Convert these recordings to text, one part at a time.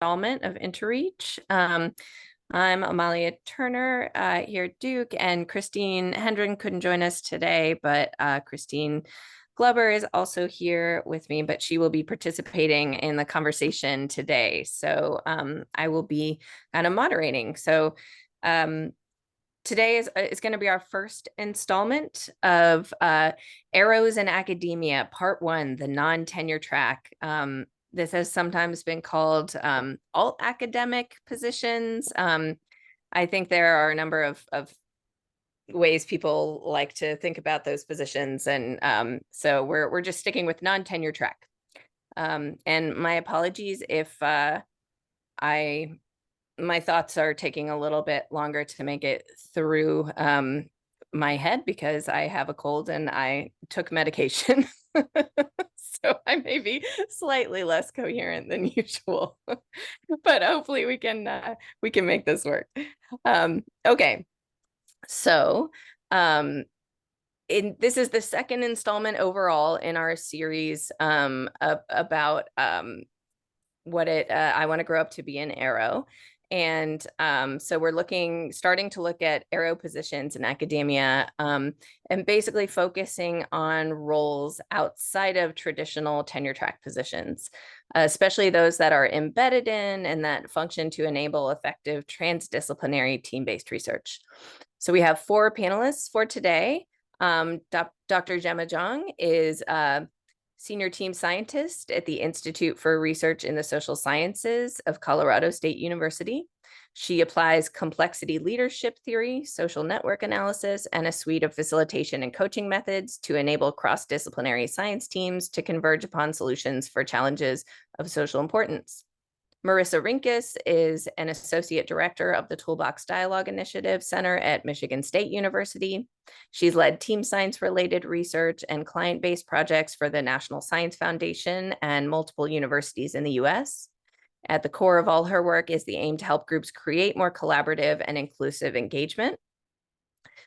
installment of InterReach. I'm Amalia Turner here at Duke, and Kristine Hendren couldn't join us today, but Kristine Glauber is also here with me, but she will be participating in the conversation today. So I will be kind of moderating. So today is going to be our first installment of Arrows in Academia, Part 1, the non-tenure track. This has sometimes been called alt-academic positions. I think there are a number of ways people like to think about those positions. And so we're just sticking with non-tenure track. And my apologies if my thoughts are taking a little bit longer to make it through my head because I have a cold and I took medication. So I may be slightly less coherent than usual, but hopefully we can make this work. Okay, so this is the second installment overall in our series about what I want to grow up to be an arrow. And so we're starting to look at arrow positions in academia and basically focusing on roles outside of traditional tenure track positions, especially those that are embedded in and that function to enable effective transdisciplinary team-based research. So we have 4 panelists for today. Dr. Gemma Jiang is Senior Team Scientist at the Institute for Research in the Social Sciences of Colorado State University. She applies complexity leadership theory, social network analysis, and a suite of facilitation and coaching methods to enable cross-disciplinary science teams to converge upon solutions for challenges of social importance. Marisa Rinkus is an Associate Director of the Toolbox Dialogue Initiative Center at Michigan State University. She's led team science-related research and client-based projects for the National Science Foundation and multiple universities in the US. At the core of all her work is the aim to help groups create more collaborative and inclusive engagement.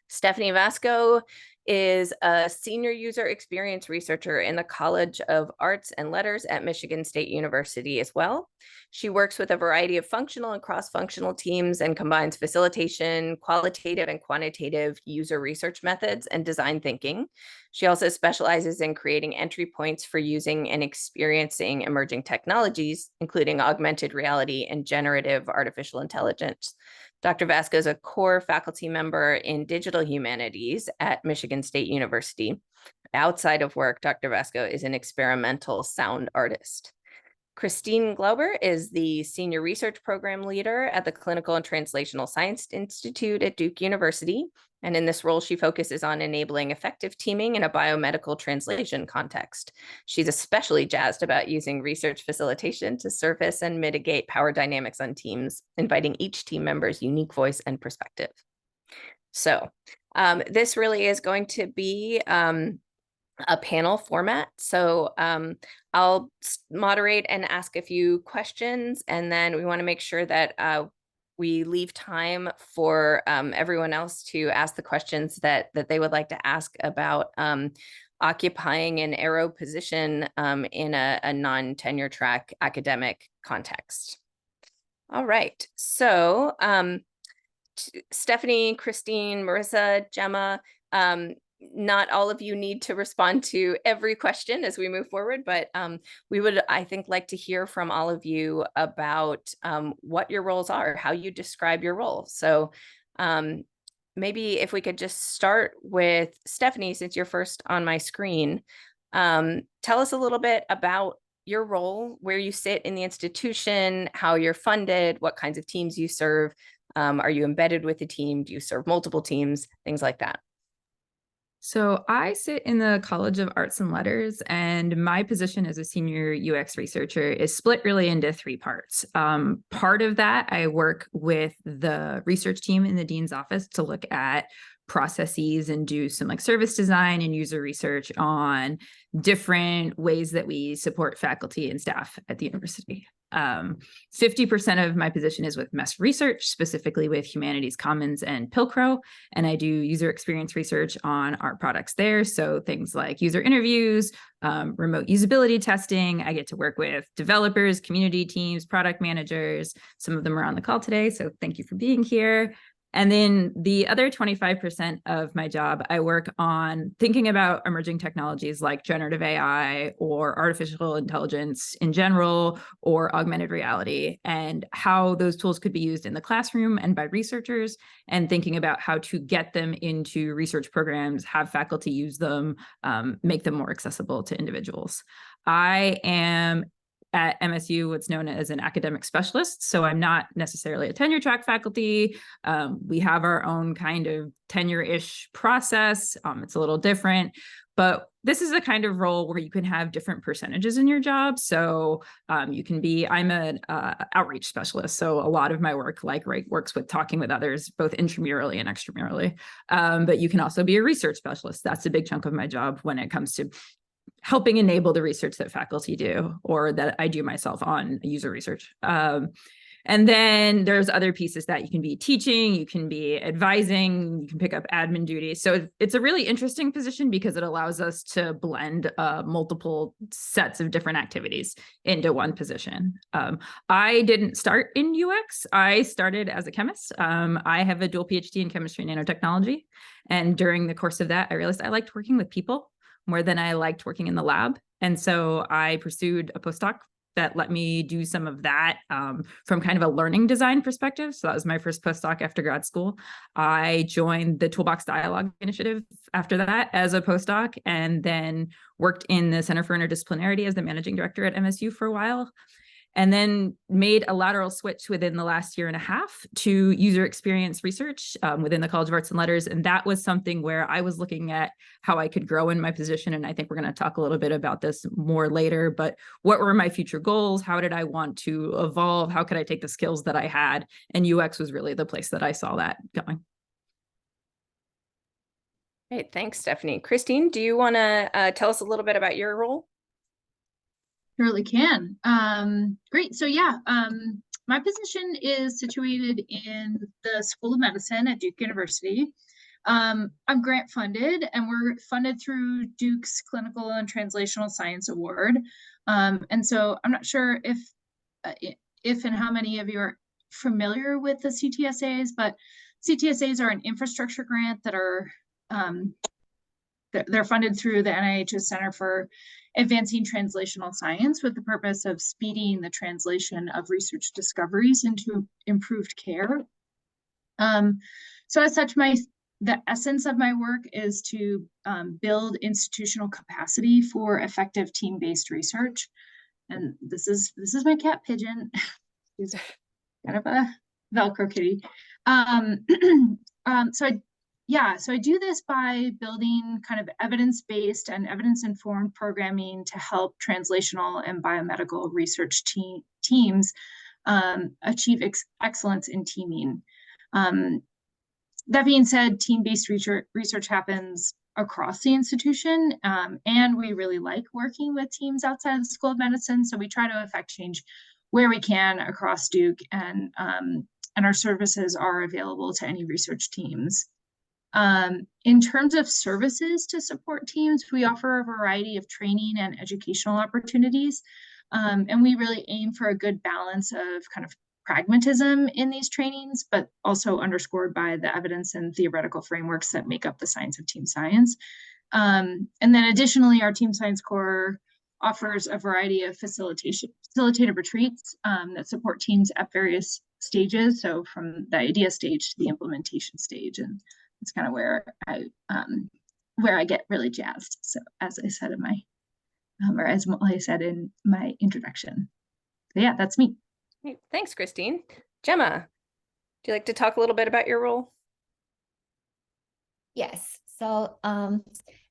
Stephanie Vasko is a senior user experience researcher in the College of Arts and Letters at Michigan State University as well. She works with a variety of functional and cross-functional teams and combines facilitation, qualitative and quantitative user research methods, and design thinking. She also specializes in creating entry points for using and experiencing emerging technologies, including augmented reality and generative artificial intelligence. Dr. Vasko is a core faculty member in digital humanities at Michigan State University. Outside of work, Dr. Vasko is an experimental sound artist. Kristine Glauber is the Senior Research Program Leader at the Clinical and Translational Science Institute at Duke University. And in this role, she focuses on enabling effective teaming in a biomedical translation context. She's especially jazzed about using research facilitation to surface and mitigate power dynamics on teams, inviting each team member's unique voice and perspective. So this really is going to be a panel format. So I'll moderate and ask a few questions, and then we want to make sure that we leave time for everyone else to ask the questions that they would like to ask about occupying an arrow position in a non-tenure track academic context. All right, so Stephanie, Kristine, Marisa, Gemma, not all of you need to respond to every question as we move forward, but we would, I think, like to hear from all of you about what your roles are, how you describe your role. So maybe if we could just start with Stephanie, since you're first on my screen, tell us a little bit about your role, where you sit in the institution, how you're funded, what kinds of teams you serve. Are you embedded with a team? Do you serve multiple teams? Things like that. So I sit in the College of Arts and Letters, and my position as a senior UX researcher is split really into 3 parts. Part of that, I work with the research team in the dean's office to look at processes and do some like service design and user research on different ways that we support faculty and staff at the university. 50% of my position is with MES research, specifically with Humanities Commons and Pilcrow, and I do user experience research on our products there. So things like user interviews, remote usability testing. I get to work with developers, community teams, product managers. Some of them are on the call today, so thank you for being here. And then the other 25% of my job, I work on thinking about emerging technologies like generative AI or artificial intelligence in general, or augmented reality, and how those tools could be used in the classroom and by researchers, and thinking about how to get them into research programs, have faculty use them, make them more accessible to individuals. I am at MSU what's known as an academic specialist. So I'm not necessarily a tenure track faculty. We have our own kind of tenure-ish process. It's a little different, but this is a kind of role where you can have different percentages in your job. So you can be, I'm an outreach specialist. So a lot of my work works with talking with others, both intramurally and extramurally. But you can also be a research specialist. That's a big chunk of my job when it comes to helping enable the research that faculty do, or that I do myself on user research. And then there's other pieces that you can be teaching, you can be advising, you can pick up admin duties. So it's a really interesting position because it allows us to blend multiple sets of different activities into one position. I didn't start in UX. I started as a chemist. I have a dual PhD in chemistry and nanotechnology. And during the course of that, I realized I liked working with people more than I liked working in the lab. And so I pursued a postdoc that let me do some of that from kind of a learning design perspective. So that was my first postdoc after grad school. I joined the Toolbox Dialogue Initiative after that as a postdoc, and then worked in the Center for Interdisciplinarity as the managing director at MSU for a while. And then made a lateral switch within the last year and a half to user experience research within the College of Arts and Letters. And that was something where I was looking at how I could grow in my position. And I think we're going to talk a little bit about this more later, but what were my future goals? How did I want to evolve? How could I take the skills that I had? And UX was really the place that I saw that going. Great, thanks, Stephanie. Kristine, do you want to tell us a little bit about your role? Surely can. Great. So yeah, my position is situated in the School of Medicine at Duke University. I'm grant funded, and we're funded through Duke's Clinical and Translational Science Award. And so I'm not sure if and how many of you are familiar with the CTSAs, but CTSAs are an infrastructure grant that are they're funded through the NIH's Center for Advancing Translational Science, with the purpose of speeding the translation of research discoveries into improved care. So as such, the essence of my work is to build institutional capacity for effective team-based research. And this is my cat Pigeon. She's kind of a Velcro kitty. So I do this by building kind of evidence-based and evidence-informed programming to help translational and biomedical research teams achieve excellence in teaming. That being said, team-based research happens across the institution, and we really like working with teams outside of the School of Medicine, so we try to affect change where we can across Duke, and our services are available to any research teams. In terms of services to support teams, we offer a variety of training and educational opportunities, and we really aim for a good balance of kind of pragmatism in these trainings, but also underscored by the evidence and theoretical frameworks that make up the science of team science. And then additionally, our Team Science Core offers a variety of facilitated retreats that support teams at various stages, so from the idea stage to the implementation stage. And it's kind of where I get really jazzed. So as I said in my, or as Amalia said in my introduction. So yeah, that's me. Great. Thanks, Kristine. Gemma, would you like to talk a little bit about your role? Yes. So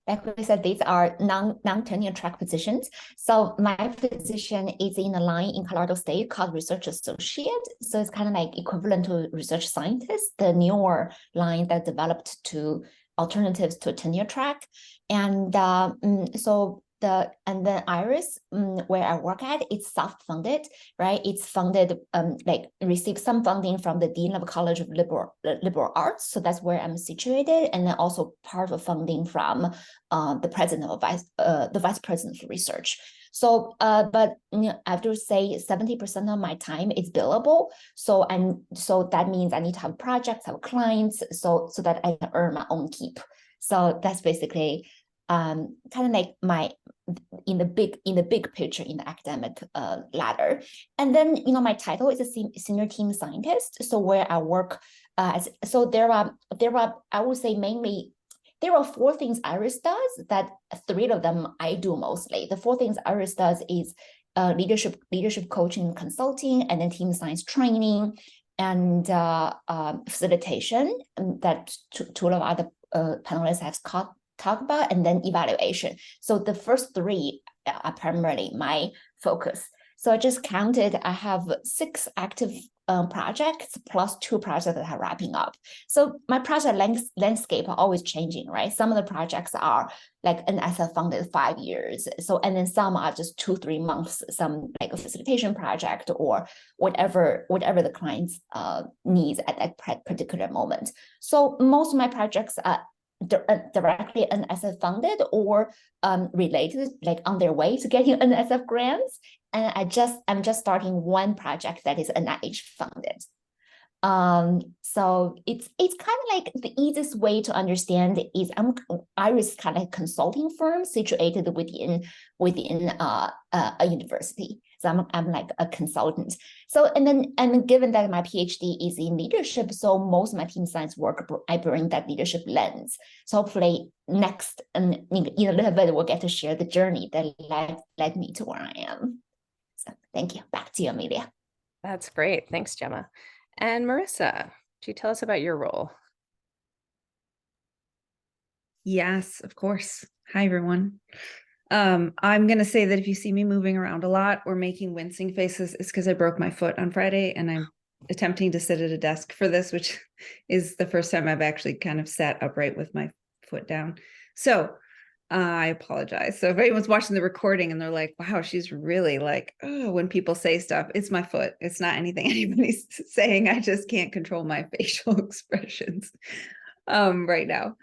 like we said, these are non-tenure track positions. So my position is in a line in Colorado State called Research Associate. So it's kind of like equivalent to research scientist, the newer line that developed to alternatives to tenure track. And so and then Iris, where I work at, it's self-funded, right? It's funded, like receive some funding from the Dean of College of Liberal Arts. So that's where I'm situated. And then also part of funding from the president of the vice president of research. So, but I have to say 70% of my time is billable. So that means I need to have projects, have clients, so that I can earn my own keep. So that's basically kind of like my in the big picture in the academic ladder. And then my title is a senior team scientist. So where I work so there are I would say mainly there are 4 things Iris does that 3 of them I do mostly. The 4 things Iris does is leadership coaching and consulting, and then team science training, and facilitation that two of other panelists have talked about, and then evaluation. So the first 3 are primarily my focus. So I just counted, I have 6 active projects plus 2 projects that are wrapping up. So my project landscape are always changing, right? Some of the projects are like NSF funded 5 years. So, and then some are just 2-3 months, some like a facilitation project or whatever the client's needs at that particular moment. So most of my projects are directly NSF funded or related, like on their way to getting NSF grants. And I'm just starting one project that is NIH funded. So it's kind of like the easiest way to understand is Iris kind of consulting firm situated within a university. So I'm like a consultant. So and then given that my PhD is in leadership, so most of my team science work I bring that leadership lens. So hopefully next and in a little bit we'll get to share the journey that led me to where I am. So thank you. Back to you, Amelia. That's great. Thanks, Gemma. And Marisa, could you tell us about your role? Yes, of course. Hi, everyone. I'm going to say that if you see me moving around a lot or making wincing faces, it's because I broke my foot on Friday and I'm attempting to sit at a desk for this, which is the first time I've actually kind of sat upright with my foot down. So I apologize. So if anyone's watching the recording and they're like, wow, she's really like, oh, when people say stuff, it's my foot. It's not anything anybody's saying. I just can't control my facial expressions right now.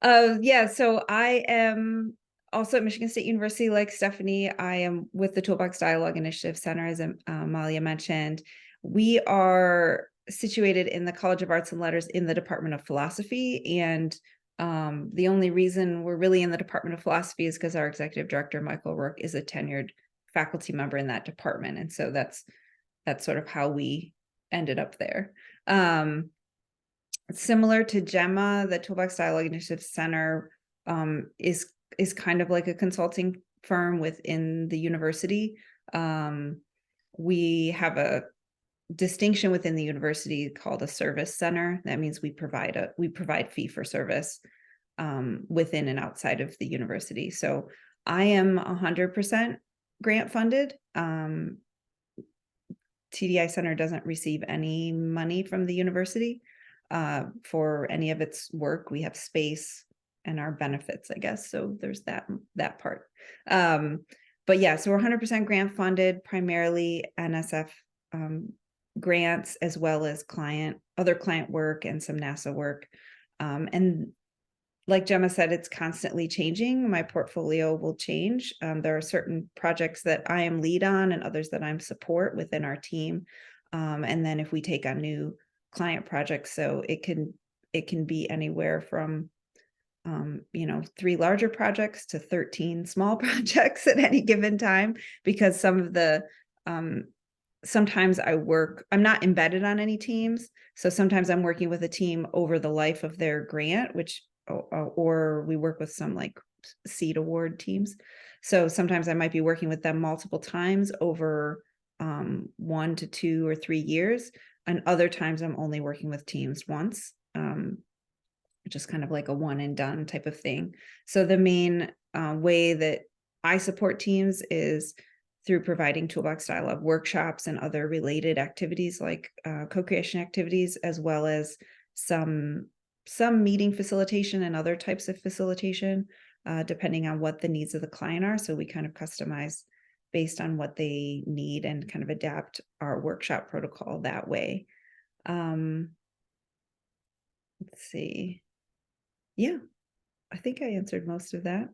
Yeah, so I am also at Michigan State University, like Stephanie. I am with the Toolbox Dialogue Initiative Center, as Amalia mentioned. We are situated in the College of Arts and Letters in the Department of Philosophy. And the only reason we're really in the Department of Philosophy is because our executive director, Michael Rourke, is a tenured faculty member in that department. And so that's sort of how we ended up there. Similar to Gemma, the Toolbox Dialogue Initiative Center is kind of like a consulting firm within the university. We have a distinction within the university called a service center. That means we provide fee for service within and outside of the university. So I am 100% grant funded. TDI Center doesn't receive any money from the university for any of its work. We have space and our benefits, I guess. So there's that part. But yeah, so we're 100% grant funded, primarily NSF grants, as well as other client work and some NASA work. And like Gemma said, it's constantly changing. My portfolio will change. There are certain projects that I am lead on and others that I'm support within our team. And then if we take on new client projects, so it can be anywhere from 3 larger projects to 13 small projects at any given time, because some of the sometimes I'm not embedded on any teams. So sometimes I'm working with a team over the life of their grant, or we work with some like seed award teams. So sometimes I might be working with them multiple times over 1 to 2 or 3 years. And other times I'm only working with teams once, which is kind of like a one and done type of thing. So the main way that I support teams is through providing Toolbox Dialogue workshops and other related activities like co-creation activities, as well as some meeting facilitation and other types of facilitation. depending on what the needs of the client are. So we kind of customize based on what they need and kind of adapt our workshop protocol that way. Let's see. Yeah, I think I answered most of that.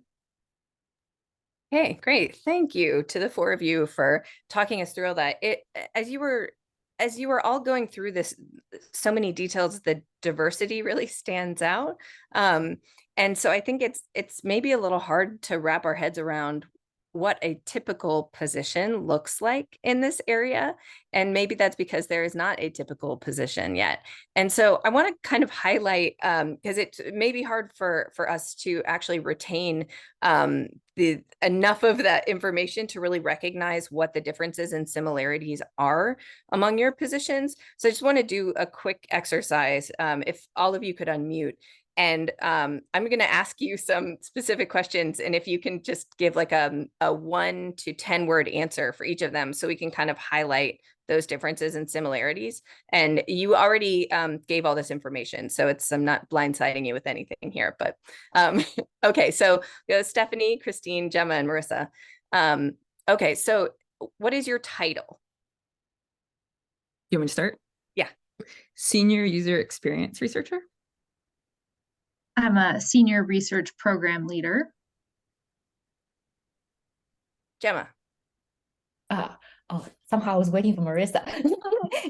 Okay, great. Thank you to the four of you for talking us through all that. As you were all going through this, so many details, the diversity really stands out. And so I think it's maybe a little hard to wrap our heads around what a typical position looks like in this area. And maybe that's because there is not a typical position yet. And so I want to kind of highlight, because it may be hard for us to actually retain enough of that information to really recognize what the differences and similarities are among your positions. So I just want to do a quick exercise. If all of you could unmute. And I'm going to ask you some specific questions. And if you can just give like a 1 to 10 word answer for each of them, so we can kind of highlight those differences and similarities. And you already gave all this information, so I'm not blindsiding you with anything here. But okay, so Stephanie, Kristine, Gemma, and Marisa. Okay, so what is your title? You want me to start? Yeah. Senior User Experience Researcher. I'm a senior research program leader. Gemma. Oh, somehow I was waiting for Marisa.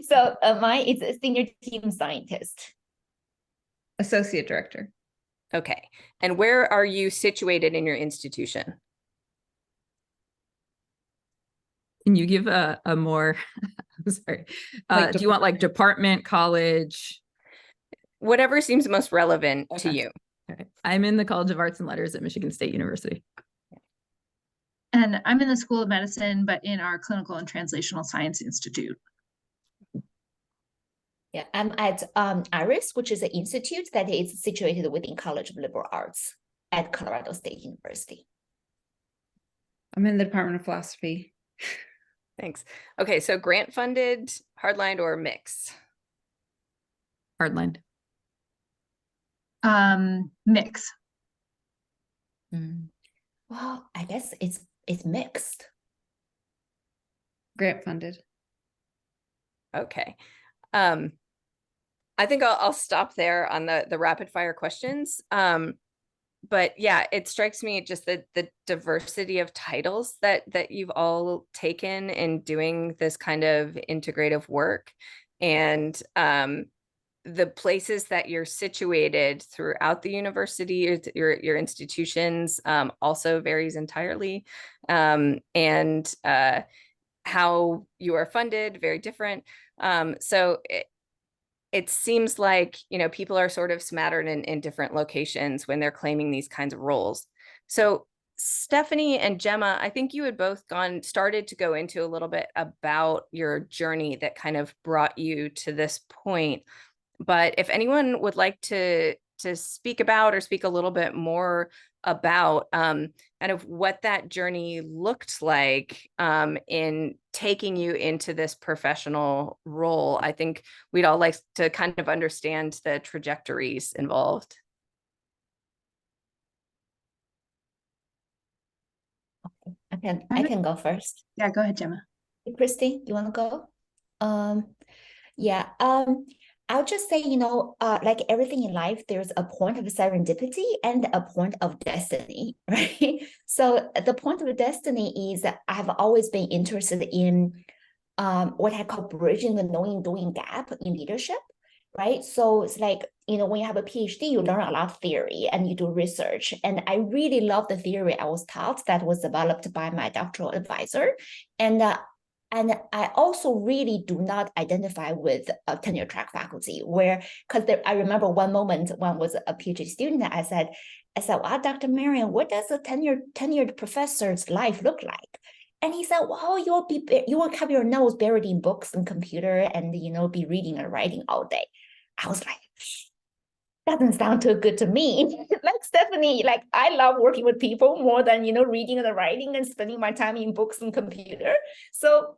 So mine is a senior team scientist. Associate director. Okay. And where are you situated in your institution? Can you give a more, I'm sorry. Like Do you want like department, college? Whatever seems most relevant to you. Okay. I'm in the College of Arts and Letters at Michigan State University. And I'm in the School of Medicine, but in our Clinical and Translational Science Institute. Yeah, I'm at IRIS, which is an institute that is situated within College of Liberal Arts at Colorado State University. I'm in the Department of Philosophy. Thanks. Okay, so grant funded, hardlined, or mix? Hardlined. Mix. Well, I guess it's mixed. Grant funded. Okay. I think I'll stop there on the rapid fire questions. But yeah, it strikes me just the diversity of titles that you've all taken in doing this kind of integrative work, and the places that you're situated throughout the university, your institutions, also varies entirely, and how you are funded, very different. So it seems like, people are sort of smattered in different locations when they're claiming these kinds of roles. So Stephanie and Gemma, I think you had both started to go into a little bit about your journey that kind of brought you to this point. But if anyone would like to speak about or speak a little bit more about kind of what that journey looked like in taking you into this professional role, I think we'd all like to kind of understand the trajectories involved. Okay, I can go first. Yeah, go ahead, Gemma. Kristine, you want to go? Yeah. I'll just say, like everything in life, there's a point of serendipity and a point of destiny, right? So the point of destiny is that I've always been interested in what I call bridging the knowing-doing gap in leadership, right? So it's like, when you have a PhD, you learn a lot of theory and you do research. And I really love the theory I was taught that was developed by my doctoral advisor. And I also really do not identify with a tenure track faculty because I remember one moment when I was a PhD student, I said, wow, Dr. Marion, what does a tenured professor's life look like? And he said, well, you will have your nose buried in books and computer and, be reading and writing all day. I was like, doesn't sound too good to me. Like Stephanie, like I love working with people more than, reading and writing and spending my time in books and computer. So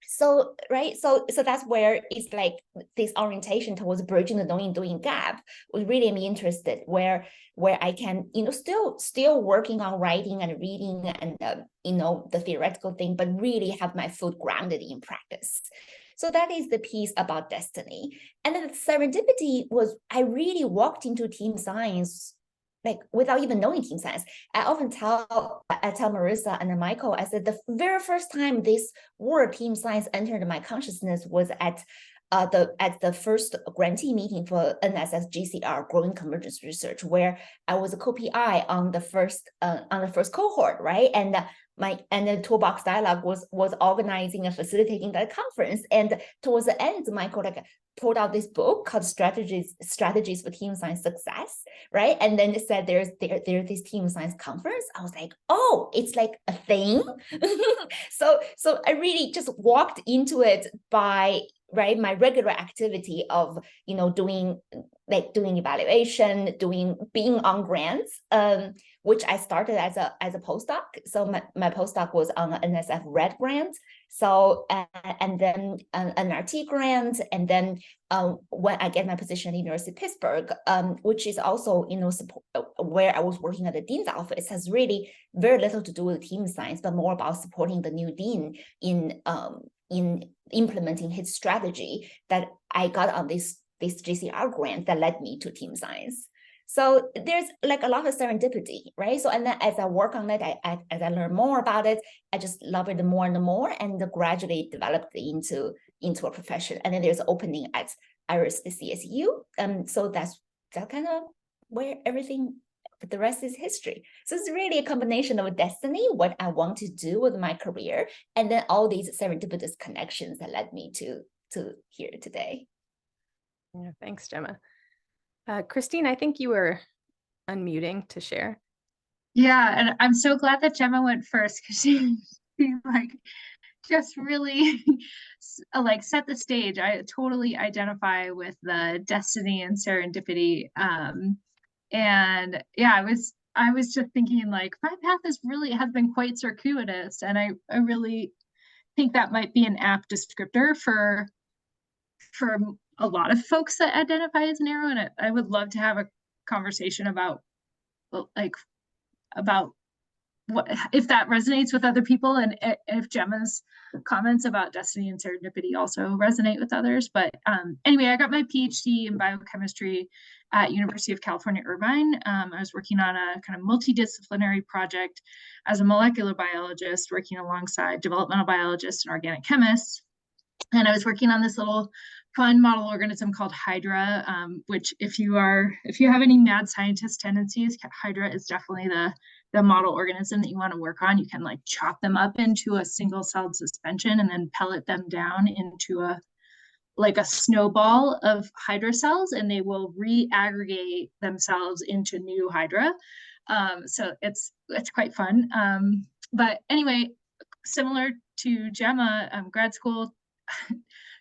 So, right, so that's where it's like this orientation towards bridging the knowing doing gap was really me interested, where I can, still working on writing and reading and the theoretical thing, but really have my foot grounded in practice. So that is the piece about destiny. And then the serendipity was I really walked into team science like without even knowing team science. I tell Marisa and Michael, I said the very first time this word team science entered my consciousness was at the first grantee meeting for NSS GCR Growing Convergence Research, where I was a co-PI on the first cohort, right? And the Toolbox Dialogue was organizing and facilitating that conference. And towards the end, Michael pulled out this book called Strategies for Team Science Success, right? And then it said there's this team science conference. I was like, oh, it's like a thing. So I really just walked into it by my regular activity of doing evaluation, being on grants, which I started as a postdoc. So my postdoc was on an NSF Red grant. So and then an RT grant, and then when I get my position at the University of Pittsburgh, which is also where I was working at the dean's office, has really very little to do with team science, but more about supporting the new dean in implementing his strategy that I got on this GCR grant that led me to team science. So there's like a lot of serendipity, right? So, and then as I work on it, as I learn more about it, I just love it more and more, and gradually developed into a profession. And then there's opening at Iris CSU. So that's kind of where everything, but the rest is history. So it's really a combination of destiny, what I want to do with my career, and then all these serendipitous connections that led me to here today. Yeah, thanks, Gemma. Kristine, I think you were unmuting to share. Yeah, and I'm so glad that Gemma went first, because she like just really like set the stage. I totally identify with the destiny and serendipity. And yeah, I was just thinking like my path has been quite circuitous, and I really think that might be an apt descriptor for a lot of folks that identify as narrow. And I would love to have a conversation about what if that resonates with other people, and if Gemma's comments about destiny and serendipity also resonate with others. But anyway, I got my PhD in biochemistry at University of California, Irvine. I was working on a kind of multidisciplinary project as a molecular biologist, working alongside developmental biologists and organic chemists. And I was working on this little fun model organism called Hydra, which if you have any mad scientist tendencies, Hydra is definitely the model organism that you want to work on. You can like chop them up into a single-celled suspension and then pellet them down into a snowball of Hydra cells, and they will re-aggregate themselves into new Hydra. So it's quite fun. But anyway, similar to Gemma, grad school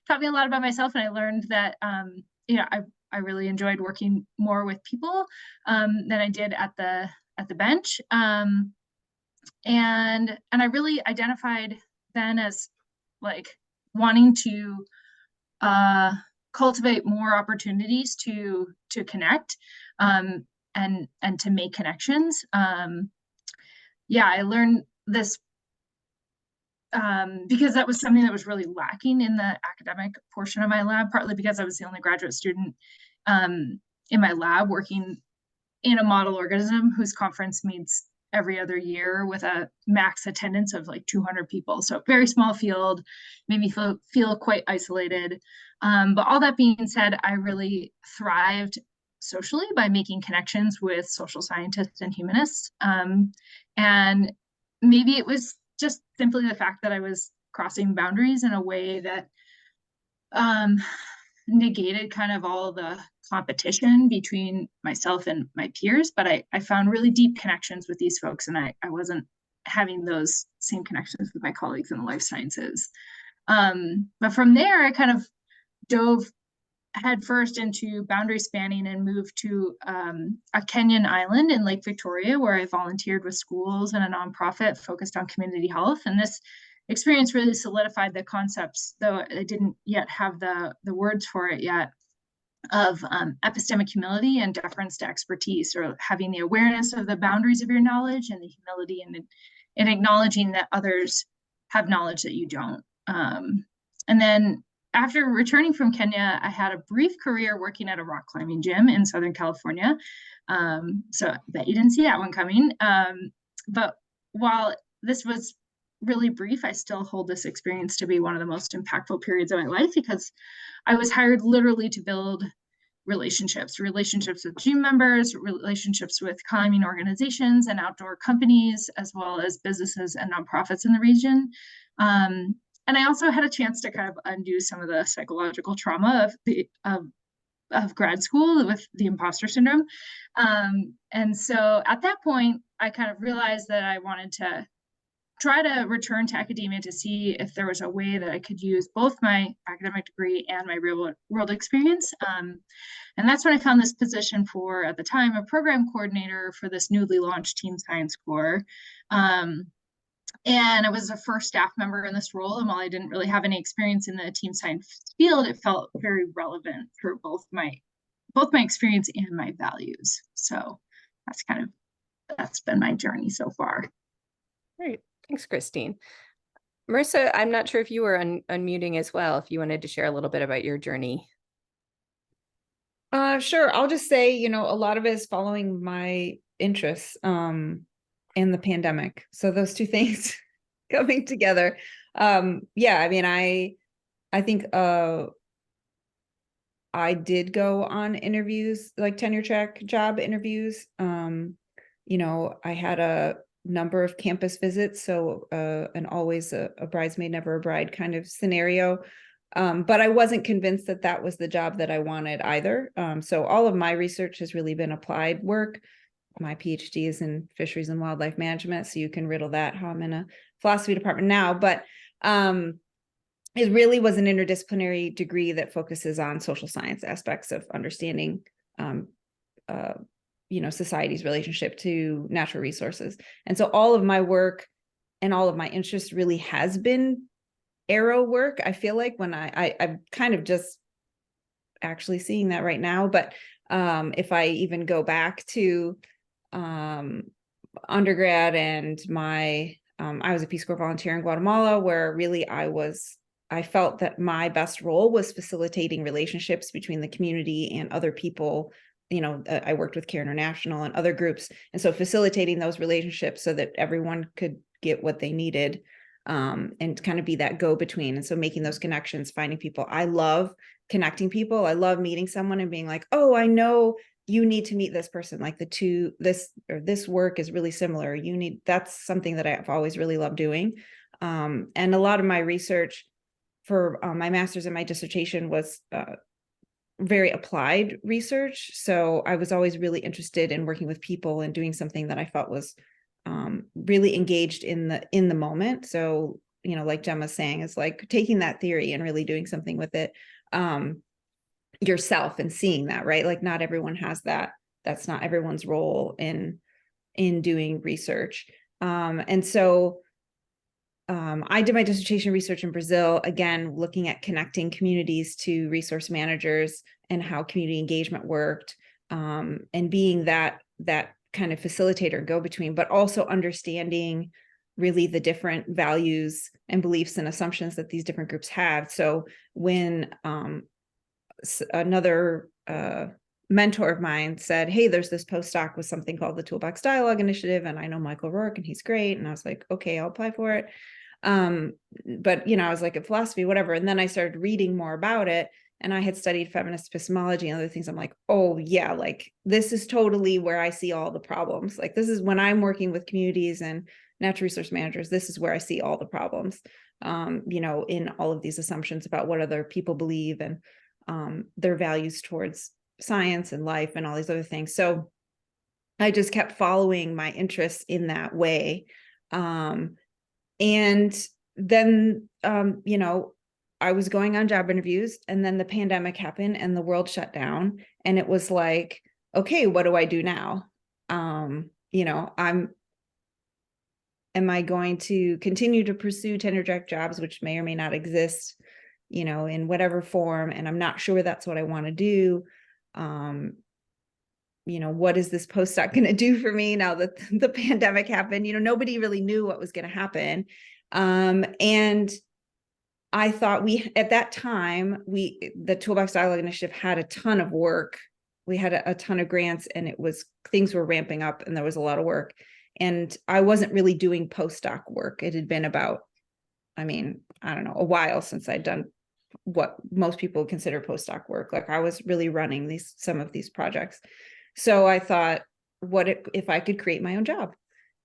taught me a lot about myself, and I learned that I really enjoyed working more with people than I did at the bench, and I really identified then as like wanting to cultivate more opportunities to connect and to make connections. I learned this because that was something that was really lacking in the academic portion of my lab, partly because I was the only graduate student in my lab working in a model organism whose conference meets every other year with a max attendance of like 200 people. So very small field, made me feel quite isolated. But all that being said, I really thrived socially by making connections with social scientists and humanists. And maybe it was just simply the fact that I was crossing boundaries in a way that negated kind of all the competition between myself and my peers, but I found really deep connections with these folks, and I wasn't having those same connections with my colleagues in the life sciences. But from there, I kind of dove headfirst into boundary spanning and moved to a Kenyan island in Lake Victoria, where I volunteered with schools and a nonprofit focused on community health. And this experience really solidified the concepts, though I didn't yet have the words for it yet, of epistemic humility and deference to expertise, or having the awareness of the boundaries of your knowledge and the humility in acknowledging that others have knowledge that you don't. And then after returning from Kenya, I had a brief career working at a rock climbing gym in Southern California. So I bet you didn't see that one coming. But while this was really brief, I still hold this experience to be one of the most impactful periods of my life, because I was hired literally to build relationships with gym members, relationships with climbing organizations and outdoor companies, as well as businesses and nonprofits in the region. And I also had a chance to kind of undo some of the psychological trauma of grad school with the imposter syndrome. And so at that point, I kind of realized that I wanted to try to return to academia to see if there was a way that I could use both my academic degree and my real world experience. And that's when I found this position for, at the time, a program coordinator for this newly launched Team Science Corps. And I was a first staff member in this role, and while I didn't really have any experience in the team science field, it felt very relevant for both my experience and my values. So that's been my journey so far. Great. Thanks, Kristine. Marisa, I'm not sure if you were unmuting as well, if you wanted to share a little bit about your journey. Sure. I'll just say, a lot of it is following my interests in the pandemic. So those two things coming together. Yeah, I mean, I think I did go on interviews, like tenure track job interviews. I had a number of campus visits, so and always a bridesmaid, never a bride kind of scenario. But I wasn't convinced that that was the job that I wanted either. So all of my research has really been applied work. My PhD is in fisheries and wildlife management, so you can riddle that how I'm in a philosophy department now. But it really was an interdisciplinary degree that focuses on social science aspects of understanding society's relationship to natural resources. And so all of my work and all of my interest really has been arrow work. I feel like when I'm kind of just actually seeing that right now, but if I even go back to undergrad and I was a Peace Corps volunteer in Guatemala, where really I felt that my best role was facilitating relationships between the community and other people. I worked with Care International and other groups. And so facilitating those relationships so that everyone could get what they needed, and kind of be that go-between. And so making those connections, finding people. I love connecting people. I love meeting someone and being like, oh, I know you need to meet this person. Like this work is really similar. That's something that I've always really loved doing. And a lot of my research for my master's and my dissertation was very applied research. So I was always really interested in working with people and doing something that I felt was really engaged in the moment. So, like Gemma's saying, is like taking that theory and really doing something with it yourself and seeing that, right? Like not everyone has that. That's not everyone's role in doing research. And so I did my dissertation research in Brazil, again, looking at connecting communities to resource managers and how community engagement worked, and being that kind of facilitator, go-between, but also understanding really the different values and beliefs and assumptions that these different groups have. So when another mentor of mine said, hey, there's this postdoc with something called the Toolbox Dialogue Initiative, and I know Michael Rourke and he's great. And I was like, okay, I'll apply for it. But I was like, at philosophy, whatever. And then I started reading more about it, and I had studied feminist epistemology and other things. I'm like, oh yeah, like this is totally where I see all the problems. Like this is when I'm working with communities and natural resource managers, this is where I see all the problems, in all of these assumptions about what other people believe and their values towards science and life and all these other things. So I just kept following my interests in that way. And then, I was going on job interviews, and then the pandemic happened and the world shut down, and it was like, okay, what do I do now? am I going to continue to pursue tenure track jobs, which may or may not exist, in whatever form, and I'm not sure that's what I want to do. What is this postdoc going to do for me now that the pandemic happened? Nobody really knew what was going to happen. And I thought at that time, the Toolbox Dialogue Initiative had a ton of work. We had a ton of grants, and things were ramping up, and there was a lot of work. And I wasn't really doing postdoc work. It had been about, I don't know, a while since I'd done what most people consider postdoc work. Like, I was really running some of these projects. So I thought, if I could create my own job?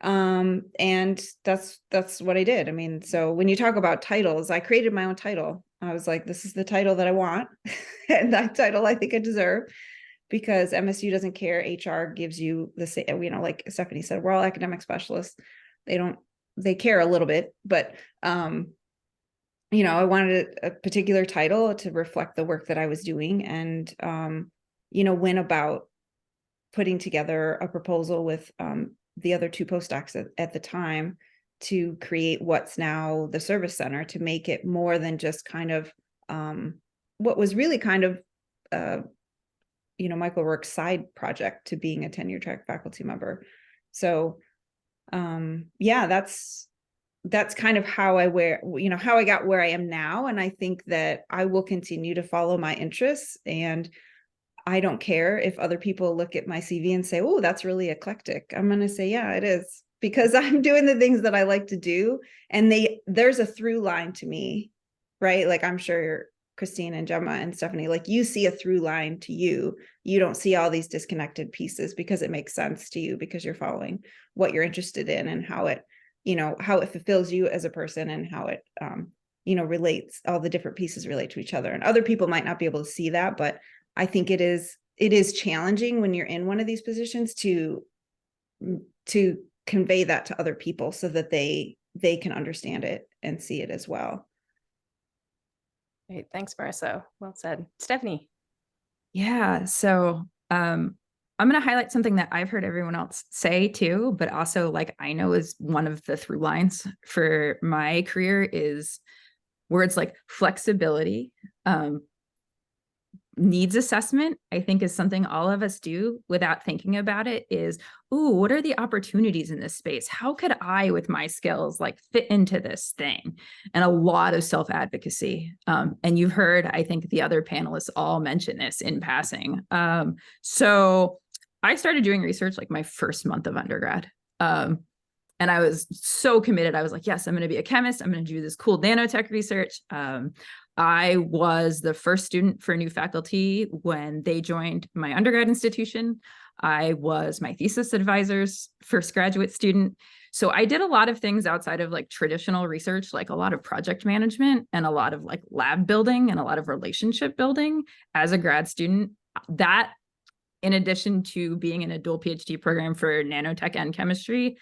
And that's what I did. So when you talk about titles, I created my own title. I was like, this is the title that I want. And that title I think I deserve, because MSU doesn't care. HR gives you the same, like Stephanie said, we're all academic specialists. They care a little bit, but, I wanted a particular title to reflect the work that I was doing, and, went about putting together a proposal with, the other two postdocs at the time to create what's now the Service Center, to make it more than just kind of what was really kind of Michael Rourke's side project to being a tenure track faculty member. So that's kind of how I got where I am now. And I think that I will continue to follow my interests, and I don't care if other people look at my CV and say, oh, that's really eclectic. I'm going to say, yeah, it is, because I'm doing the things that I like to do. And there's a through line to me, right? Like, I'm sure Kristine and Gemma and Stephanie, like, you see a through line to you. You don't see all these disconnected pieces, because it makes sense to you, because you're following what you're interested in, and how it fulfills you as a person, and how it, relates, all the different pieces relate to each other. And other people might not be able to see that, but I think it is challenging when you're in one of these positions to convey that to other people, so that they can understand it and see it as well. Great. Thanks, Marisa. Well said. Stephanie. Yeah. So I'm going to highlight something that I've heard everyone else say too, but also, like, I know is one of the through lines for my career is words like flexibility. Needs assessment, I think, is something all of us do without thinking about it. Is, ooh, what are the opportunities in this space? How could I, with my skills, like, fit into this thing? And a lot of self-advocacy. And you've heard, I think, the other panelists all mention this in passing. So I started doing research like my first month of undergrad. And I was so committed. I was like, yes, I'm going to be a chemist. I'm going to do this cool nanotech research. I was the first student for new faculty when they joined my undergrad institution. I was my thesis advisor's first graduate student. So I did a lot of things outside of like traditional research, like a lot of project management and a lot of like lab building and a lot of relationship building as a grad student. That, in addition to being in a dual PhD program for nanotech and chemistry,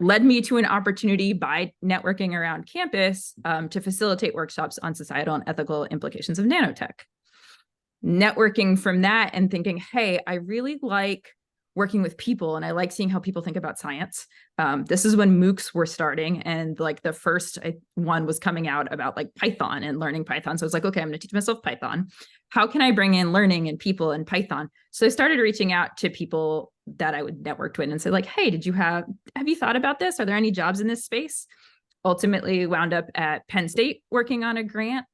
led me to an opportunity by networking around campus to facilitate workshops on societal and ethical implications of nanotech. Networking from that and thinking, hey, I really like working with people, and I like seeing how people think about science. This is when MOOCs were starting, and like the first one was coming out about like Python and learning Python. So I was like, okay, I'm going to teach myself Python. How can I bring in learning and people and Python? So I started reaching out to people that I would network with and say like, hey, have you thought about this? Are there any jobs in this space? Ultimately wound up at Penn State working on a grant,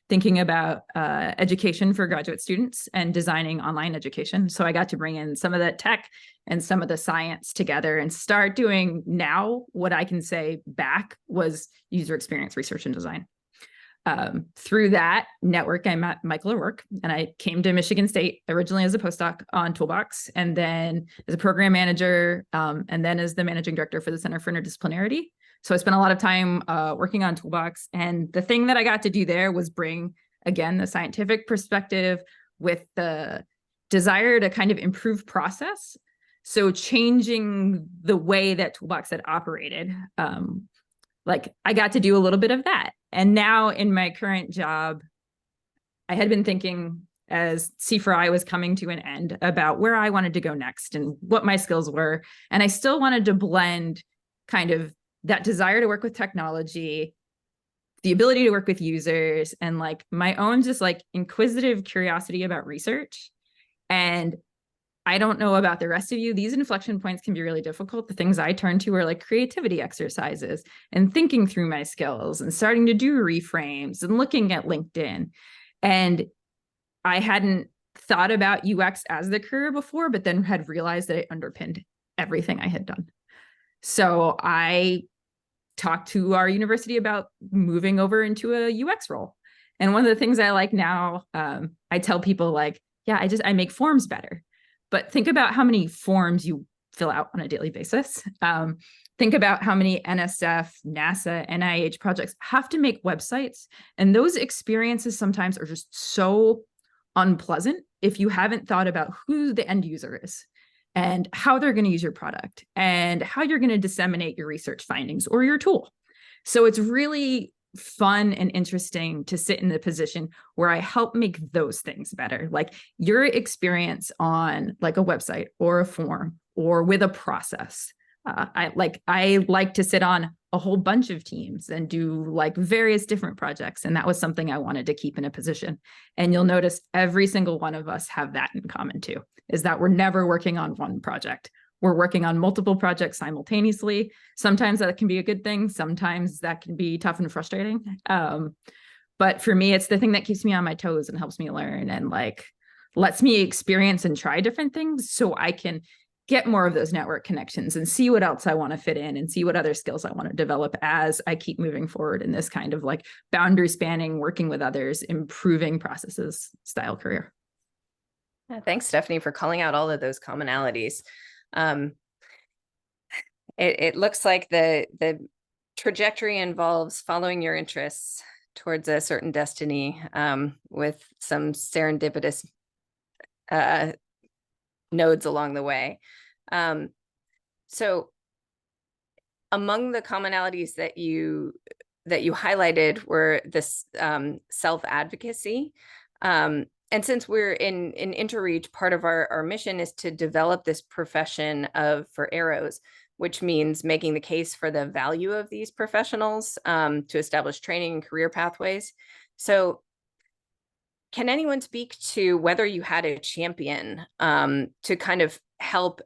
thinking about education for graduate students and designing online education. So I got to bring in some of that tech and some of the science together and start doing now what I can say back was user experience research and design. Through that network, I met Michael O'Rourke, and I came to Michigan State originally as a postdoc on Toolbox, and then as a program manager, and then as the managing director for the Center for Interdisciplinarity. So I spent a lot of time working on Toolbox, and the thing that I got to do there was bring, again, the scientific perspective with the desire to kind of improve process. So changing the way that Toolbox had operated, like I got to do a little bit of that. And now in my current job, I had been thinking as C4I was coming to an end about where I wanted to go next and what my skills were. And I still wanted to blend kind of that desire to work with technology, the ability to work with users, and like my own just like inquisitive curiosity about research. And I don't know about the rest of you, these inflection points can be really difficult. The things I turn to are like creativity exercises and thinking through my skills and starting to do reframes and looking at LinkedIn. And I hadn't thought about UX as the career before, but then had realized that it underpinned everything I had done. So I talked to our university about moving over into a UX role. And one of the things I like now, I tell people like, yeah, I make forms better. But think about how many forms you fill out on a daily basis. Think about how many NSF, NASA, NIH projects have to make websites. And those experiences sometimes are just so unpleasant if you haven't thought about who the end user is and how they're going to use your product and how you're going to disseminate your research findings or your tool. So it's really fun and interesting to sit in the position where I help make those things better. Like your experience on like a website or a form or with a process. I like to sit on a whole bunch of teams and do like various different projects. And that was something I wanted to keep in a position. And you'll notice every single one of us have that in common too, is that we're never working on one project. We're working on multiple projects simultaneously. Sometimes that can be a good thing. Sometimes that can be tough and frustrating. But for me, it's the thing that keeps me on my toes and helps me learn and like lets me experience and try different things so I can get more of those network connections and see what else I want to fit in and see what other skills I want to develop as I keep moving forward in this kind of like boundary spanning, working with others, improving processes style career. Thanks, Stephanie, for calling out all of those commonalities. It looks like the trajectory involves following your interests towards a certain destiny with some serendipitous nodes along the way. So among the commonalities that you highlighted were this self-advocacy. And since we're in Interreach, part of our mission is to develop this profession for arrows, which means making the case for the value of these professionals to establish training and career pathways. So can anyone speak to whether you had a champion to kind of help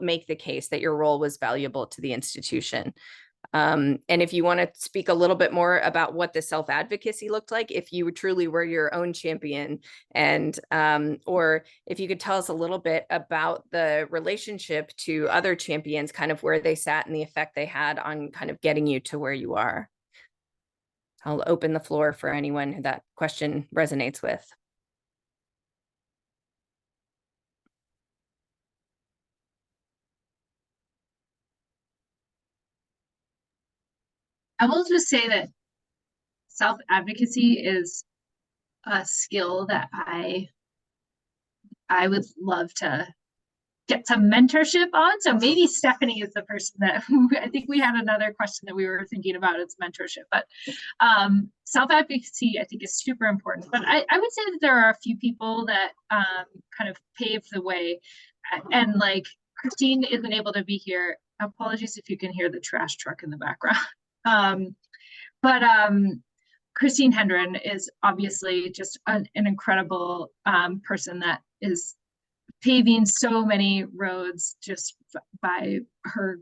make the case that your role was valuable to the institution? And if you want to speak a little bit more about what the self-advocacy looked like, if you truly were your own champion, and or if you could tell us a little bit about the relationship to other champions, kind of where they sat and the effect they had on kind of getting you to where you are. I'll open the floor for anyone who that question resonates with. I will just say that self-advocacy is a skill that I would love to get some mentorship on. So maybe Stephanie is the person that I think we had another question that we were thinking about. It's mentorship, but self-advocacy I think is super important. But I would say that there are a few people that kind of paved the way, and like Kristine isn't able to be here. Apologies if you can hear the trash truck in the background. But Kristine Hendren is obviously just an incredible person that is paving so many roads just by her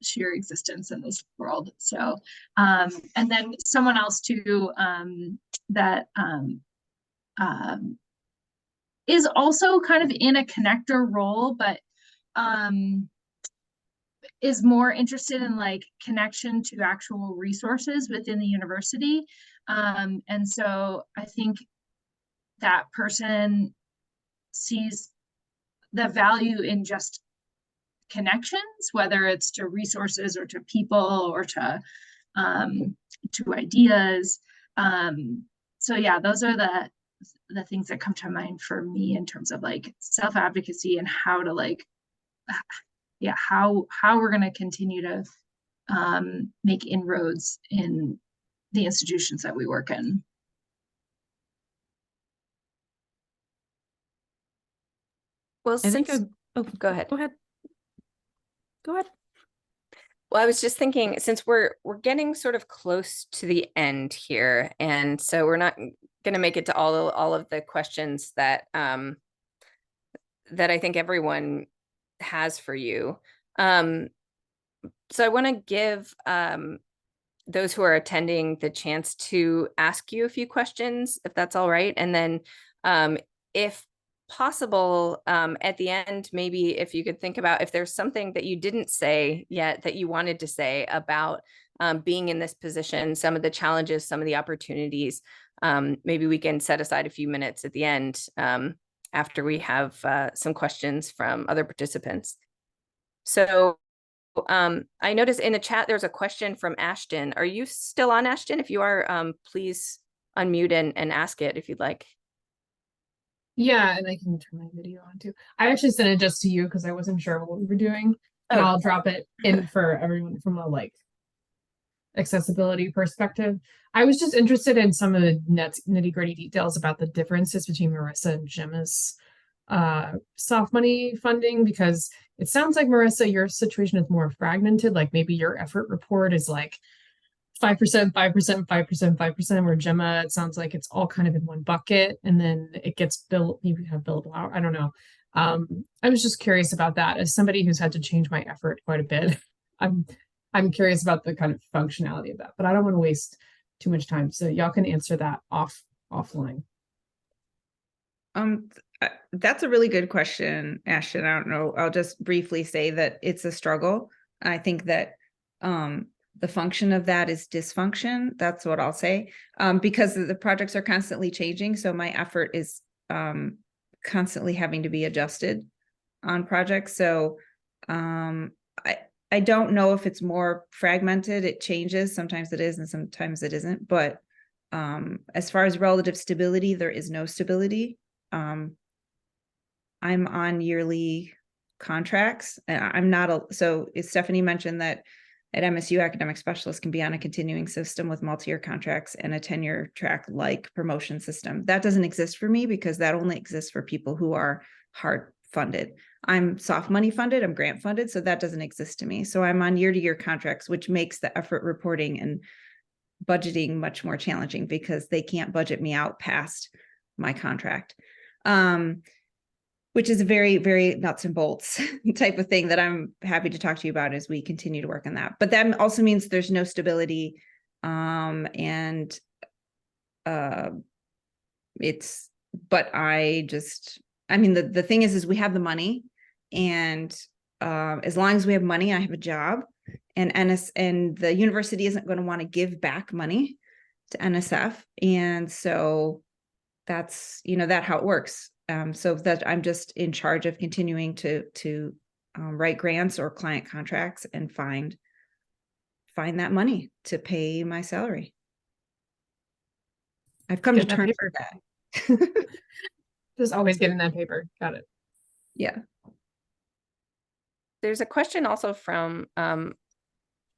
sheer existence in this world. So, and then someone else too that is also kind of in a connector role, but is more interested in like connection to actual resources within the university. And so I think that person sees the value in just connections, whether it's to resources or to people or to ideas. So yeah, those are the things that come to mind for me in terms of like self-advocacy and how to like, yeah, how we're going to continue to make inroads in the institutions that we work in. Well, I think go ahead. Go ahead. Well, I was just thinking, since we're getting sort of close to the end here, and so we're not going to make it to all of the questions that that I think everyone has for you. So I want to give those who are attending the chance to ask you a few questions, if that's all right. And then if possible, at the end, maybe if you could think about if there's something that you didn't say yet that you wanted to say about being in this position, some of the challenges, some of the opportunities, maybe we can set aside a few minutes at the end after we have some questions from other participants. So I noticed in the chat, there's a question from Ashton. Are you still on, Ashton? If you are, please unmute and ask it if you'd like. Yeah, and I can turn my video on too. I actually sent it just to you because I wasn't sure what we were doing. And I'll drop it in for everyone from a like accessibility perspective. I was just interested in some of the nitty-gritty details about the differences between Marisa and Gemma's soft money funding, because it sounds like, Marisa, your situation is more fragmented. Like maybe your effort report is like 5%, 5%, 5%, 5%, where Gemma, it sounds like it's all kind of in one bucket and then it gets billed, you have billable hour. I don't know. I was just curious about that. As somebody who's had to change my effort quite a bit, I'm curious about the kind of functionality of that, but I don't want to waste too much time. So y'all can answer that offline. That's a really good question, Ashton. I don't know. I'll just briefly say that it's a struggle. I think that the function of that is dysfunction. That's what I'll say, because the projects are constantly changing. So my effort is constantly having to be adjusted on projects. So I don't know if it's more fragmented. It changes. Sometimes it is and sometimes it isn't. But as far as relative stability, there is no stability. I'm on yearly contracts. I'm not so Stephanie mentioned that at MSU, academic specialists can be on a continuing system with multi-year contracts and a tenure track like promotion system. That doesn't exist for me because that only exists for people who are hard funded. I'm soft money funded, I'm grant funded, so that doesn't exist to me. So I'm on year-to-year contracts, which makes the effort reporting and budgeting much more challenging because they can't budget me out past my contract. Which is a very, very nuts and bolts type of thing that I'm happy to talk to you about as we continue to work on that. But that also means there's no stability. But the thing is we have the money, and as long as we have money, I have a job, and the university isn't going to want to give back money to NSF. And so that's, that how it works. So that I'm just in charge of continuing to write grants or client contracts and find that money to pay my salary. I've come to terms with that. Just always getting that paper. Got it. Yeah. There's a question also from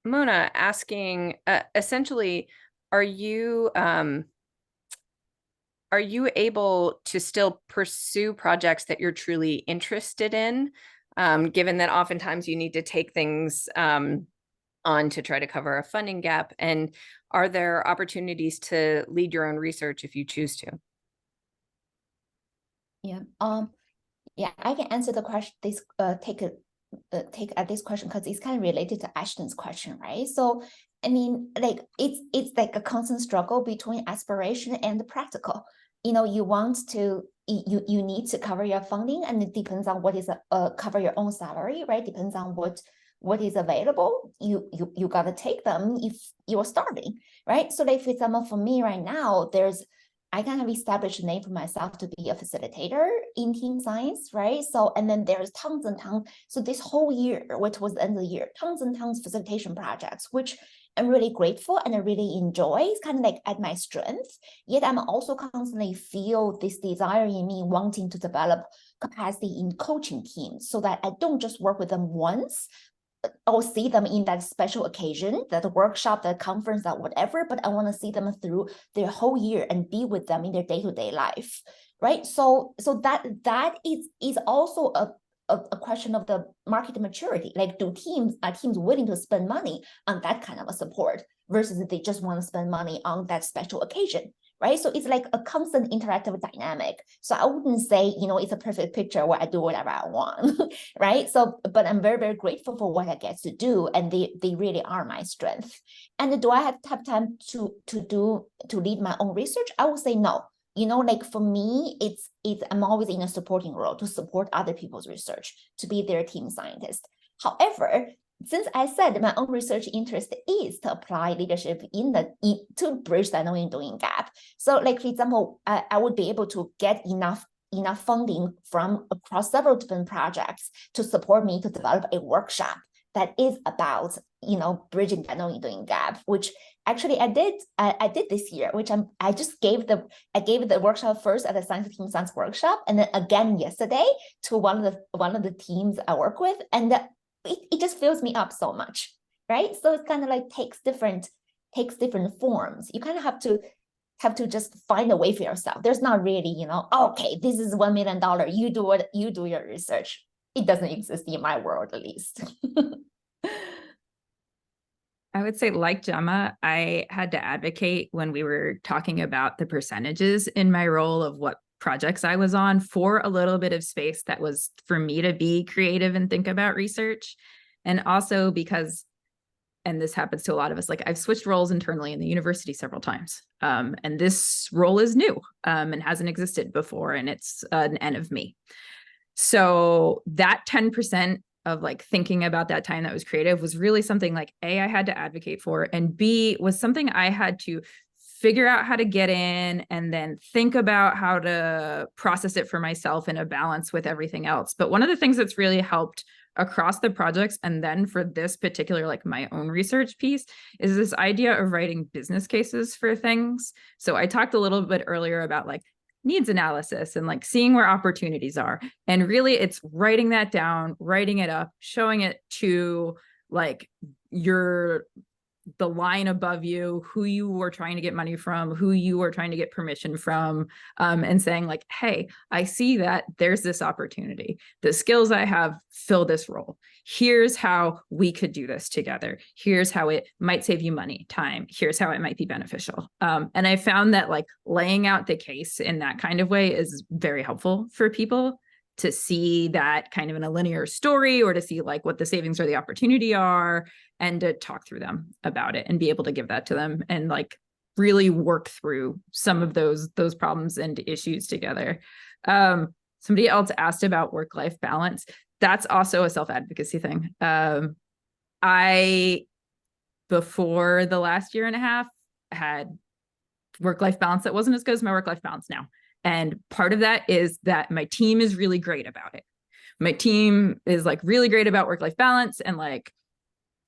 Mona asking, essentially, are you able to still pursue projects that you're truly interested in, given that oftentimes you need to take things on to try to cover a funding gap? And are there opportunities to lead your own research if you choose to? Yeah. Yeah, I can answer the question. Take at this question because it's kind of related to Ashton's question, right? So I mean, like it's like a constant struggle between aspiration and the practical. You want to, you need to cover your funding, and it depends on what is cover your own salary, right? Depends on what is available. You gotta take them if you're starving, right? So like for example, for me right now, I kind of established a name for myself to be a facilitator in team science, right? So, and then there's tons and tons. So this whole year, which was the end of the year, tons and tons of facilitation projects, which I'm really grateful and I really enjoy. It's kind of like at my strength. Yet I'm also constantly feel this desire in me wanting to develop capacity in coaching teams so that I don't just work with them once, or see them in that special occasion, that workshop, that conference, that whatever, but I want to see them through their whole year and be with them in their day-to-day life, right? So that is also a question of the market maturity. Like, are teams willing to spend money on that kind of a support versus they just want to spend money on that special occasion, right? So it's like a constant interactive dynamic. So I wouldn't say, it's a perfect picture where I do whatever I want, right? So, but I'm very, very grateful for what I get to do, and they really are my strength. And do I have time to lead my own research? I would say no. Like for me, it's I'm always in a supporting role to support other people's research, to be their team scientist. However, since I said my own research interest is to apply leadership to bridge that knowing doing gap. So like, for example, I would be able to get enough funding from across several different projects to support me to develop a workshop that is about, bridging that knowing doing gap, which actually I did this year, which I gave the workshop first at the Science Team Science workshop, and then again yesterday to one of the teams I work with, and it just fills me up so much, right? So it's kind of like takes different forms. You kind of have to just find a way for yourself. There's not really, okay, this is $1 million. You do your research. It doesn't exist in my world, at least. I would say, like Gemma, I had to advocate when we were talking about the percentages in my role of what projects I was on for a little bit of space that was for me to be creative and think about research. And also because, and this happens to a lot of us, like I've switched roles internally in the university several times. And this role is new and hasn't existed before, and it's an N of me. So that 10% of like thinking about that time that was creative was really something like A, I had to advocate for, and B, was something I had to figure out how to get in and then think about how to process it for myself in a balance with everything else. But one of the things that's really helped across the projects, and then for this particular, like my own research piece, is this idea of writing business cases for things. So I talked a little bit earlier about like needs analysis and like seeing where opportunities are. And really it's writing that down, writing it up, showing it to like the line above you, who you are trying to get money from, who you are trying to get permission from, and saying like, hey, I see that there's this opportunity. The skills I have fill this role. Here's how we could do this together. Here's how it might save you money, time. Here's how it might be beneficial. And I found that like laying out the case in that kind of way is very helpful for people to see that kind of in a linear story, or to see like what the savings or the opportunity are, and to talk through them about it and be able to give that to them and like really work through some of those problems and issues together. Somebody else asked about work-life balance. That's also a self-advocacy thing. I, before the last year and a half, had work-life balance that wasn't as good as my work-life balance now. And part of that is that my team is really great about it. My team is like really great about work-life balance and like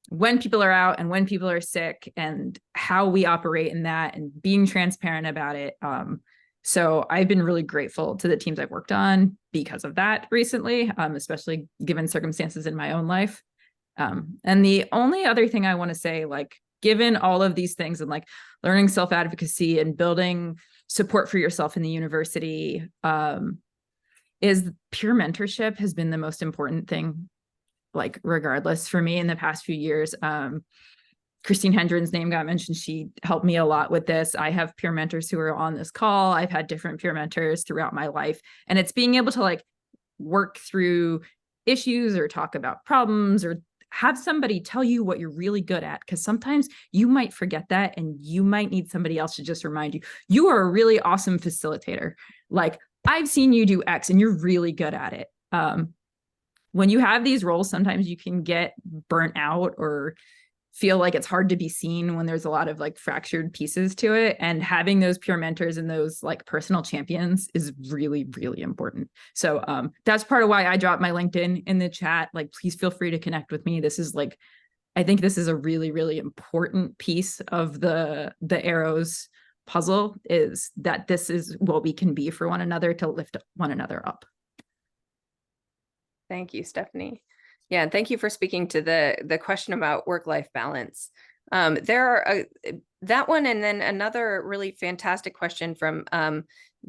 when people are out and when people are sick and how we operate in that and being transparent about it. So I've been really grateful to the teams I've worked on because of that recently, especially given circumstances in my own life. And the only other thing I want to say, like, given all of these things and like learning self-advocacy and building support for yourself in the university, is peer mentorship has been the most important thing, like regardless for me in the past few years. Kristine Hendren's name got mentioned. She helped me a lot with this. I have peer mentors who are on this call. I've had different peer mentors throughout my life, and it's being able to like work through issues or talk about problems or have somebody tell you what you're really good at, because sometimes you might forget that and you might need somebody else to just remind you, you are a really awesome facilitator. Like, I've seen you do X and you're really good at it. When you have these roles, sometimes you can get burnt out or feel like it's hard to be seen when there's a lot of like fractured pieces to it. And having those peer mentors and those like personal champions is really, really important. So that's part of why I dropped my LinkedIn in the chat. Like, please feel free to connect with me. This is like, I think this is a really, really important piece of the Arrows puzzle, is that this is what we can be for one another to lift one another up. Thank you, Stephanie. Yeah, and thank you for speaking to the question about work-life balance. There are that one, and then another really fantastic question from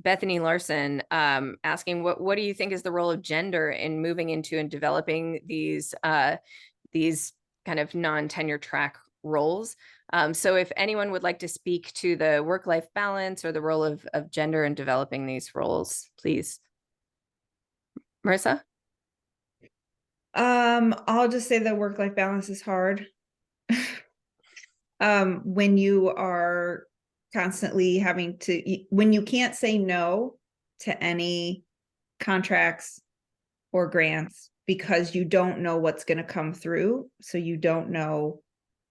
Bethany Larson asking, what do you think is the role of gender in moving into and developing these kind of non-tenure track roles? So if anyone would like to speak to the work-life balance or the role of gender in developing these roles, please. Marisa? I'll just say that work-life balance is hard. When you are constantly having to, when you can't say no to any contracts or grants because you don't know what's going to come through. So you don't know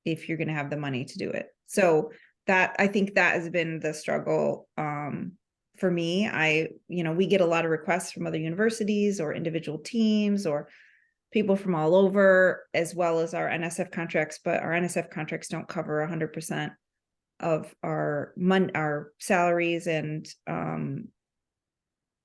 if you're going to have the money to do it. So that, I think that has been the struggle. For me, we get a lot of requests from other universities or individual teams or people from all over, as well as our NSF contracts, but our NSF contracts don't cover 100% of our salaries. And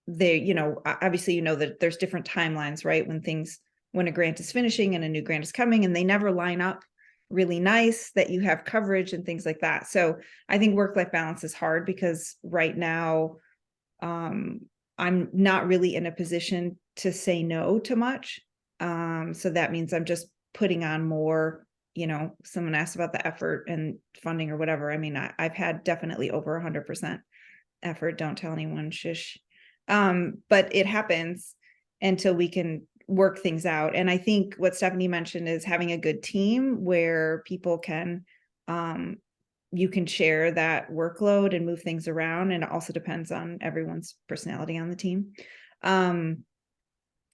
they, obviously, that there's different timelines, right? When a grant is finishing and a new grant is coming, and they never line up really nice that you have coverage and things like that. So I think work-life balance is hard because right now, I'm not really in a position to say no to much. So that means I'm just putting on more, someone asked about the effort and funding or whatever. I mean, I've had definitely over 100% effort. Don't tell anyone, shush. But it happens until we can work things out. And I think what Stephanie mentioned is having a good team where people can, you can share that workload and move things around. And it also depends on everyone's personality on the team.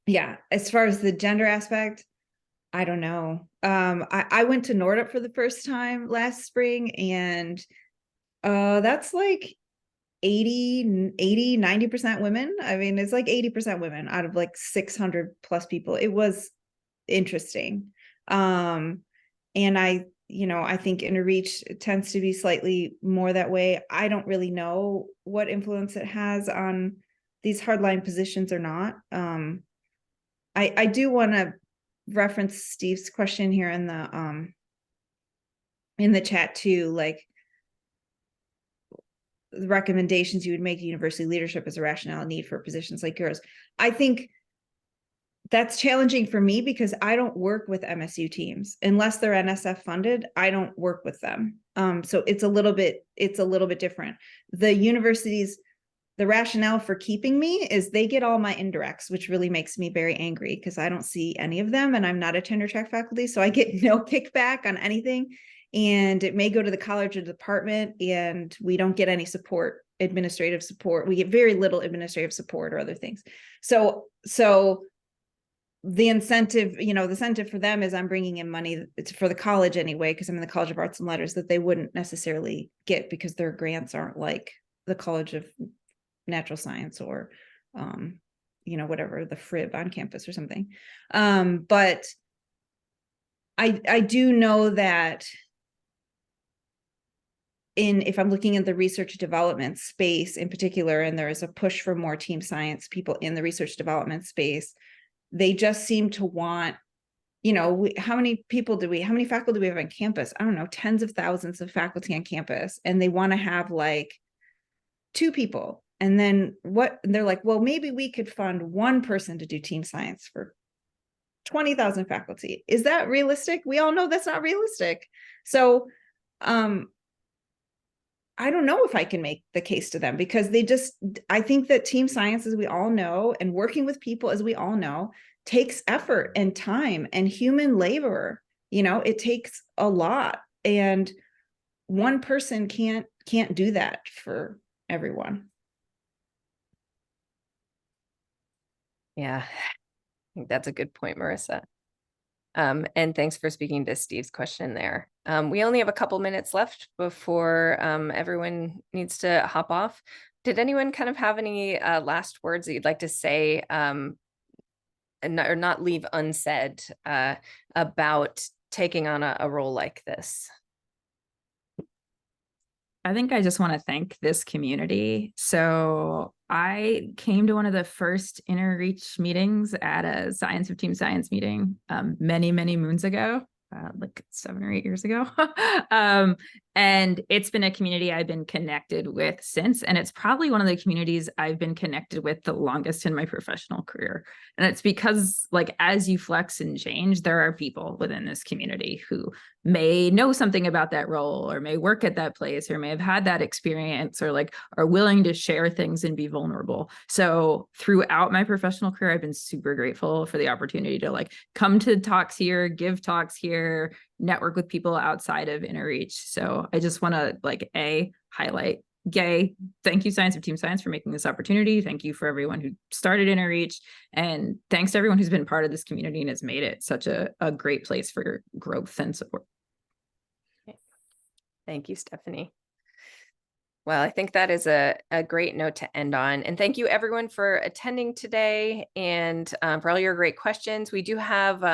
Yeah, as far as the gender aspect, I don't know. I went to Nordup for the first time last spring, and that's like 90% women. I mean, it's like 80% women out of like 600 plus people. It was interesting. And I think InterReach tends to be slightly more that way. I don't really know what influence it has on these hardline positions or not. I do want to reference Steve's question here in the chat too, like the recommendations you would make to university leadership as a rationale need for positions like yours. I think that's challenging for me because I don't work with MSU teams unless they're NSF funded. I don't work with them. So it's a little bit different. The universities, the rationale for keeping me is they get all my indirects, which really makes me very angry because I don't see any of them and I'm not a tenure track faculty. So I get no kickback on anything. And it may go to the college or department and we don't get any support, administrative support. We get very little administrative support or other things. So the incentive, the incentive for them is I'm bringing in money for the college anyway, because I'm in the College of Arts and Letters that they wouldn't necessarily get because their grants aren't like the College of Natural Science or, whatever, the FRIB on campus or something. But I do know that if I'm looking at the research development space in particular, and there is a push for more team science people in the research development space, they just seem to want, how many faculty do we have on campus? I don't know, tens of thousands of faculty on campus. And they want to have like 2 people. And then they're like, well, maybe we could fund 1 person to do team science for 20,000 faculty. Is that realistic? We all know that's not realistic. So, I don't know if I can make the case to them because I think that team science, as we all know, and working with people, as we all know, takes effort and time and human labor. It takes a lot, and 1 person can't do that for everyone. Yeah, I think that's a good point, Marisa. And thanks for speaking to Steve's question there. We only have a couple minutes left before everyone needs to hop off. Did anyone kind of have any last words that you'd like to say or not leave unsaid about taking on a role like this? I think I just want to thank this community. So I came to one of the first InterReach meetings at a Science of Team Science meeting many, many moons ago, like 7 or 8 years ago. And it's been a community I've been connected with since, and it's probably one of the communities I've been connected with the longest in my professional career. And it's because, like, as you flex and change, there are people within this community who may know something about that role, or may work at that place, or may have had that experience, or like are willing to share things and be vulnerable. So throughout my professional career, I've been super grateful for the opportunity to like come to talks here, give talks here, network with people outside of InterReach. So I just want to like highlight thank you, Science of Team Science, for making this opportunity. Thank you for everyone who started InterReach, and thanks to everyone who's been part of this community and has made it such a great place for growth and support. Thank you, Stephanie. Well, I think that is a great note to end on. And thank you everyone for attending today, and for all your great questions. We do have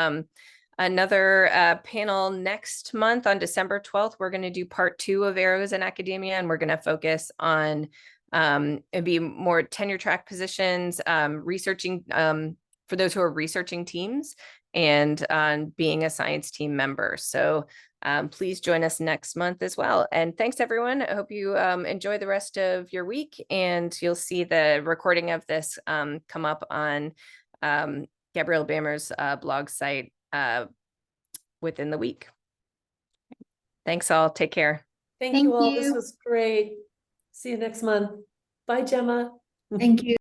another panel next month on December 12th. We're going to do part 2 of Arrows in Academia, and we're going to focus on and be more tenure track positions, researching for those who are researching teams, and on being a science team member. So please join us next month as well. And thanks everyone. I hope you enjoy the rest of your week, and you'll see the recording of this come up on Gabrielle Bammer's blog site within the week. Thanks all. Take care. Thank you all. This was great. See you next month. Bye, Gemma. Thank you.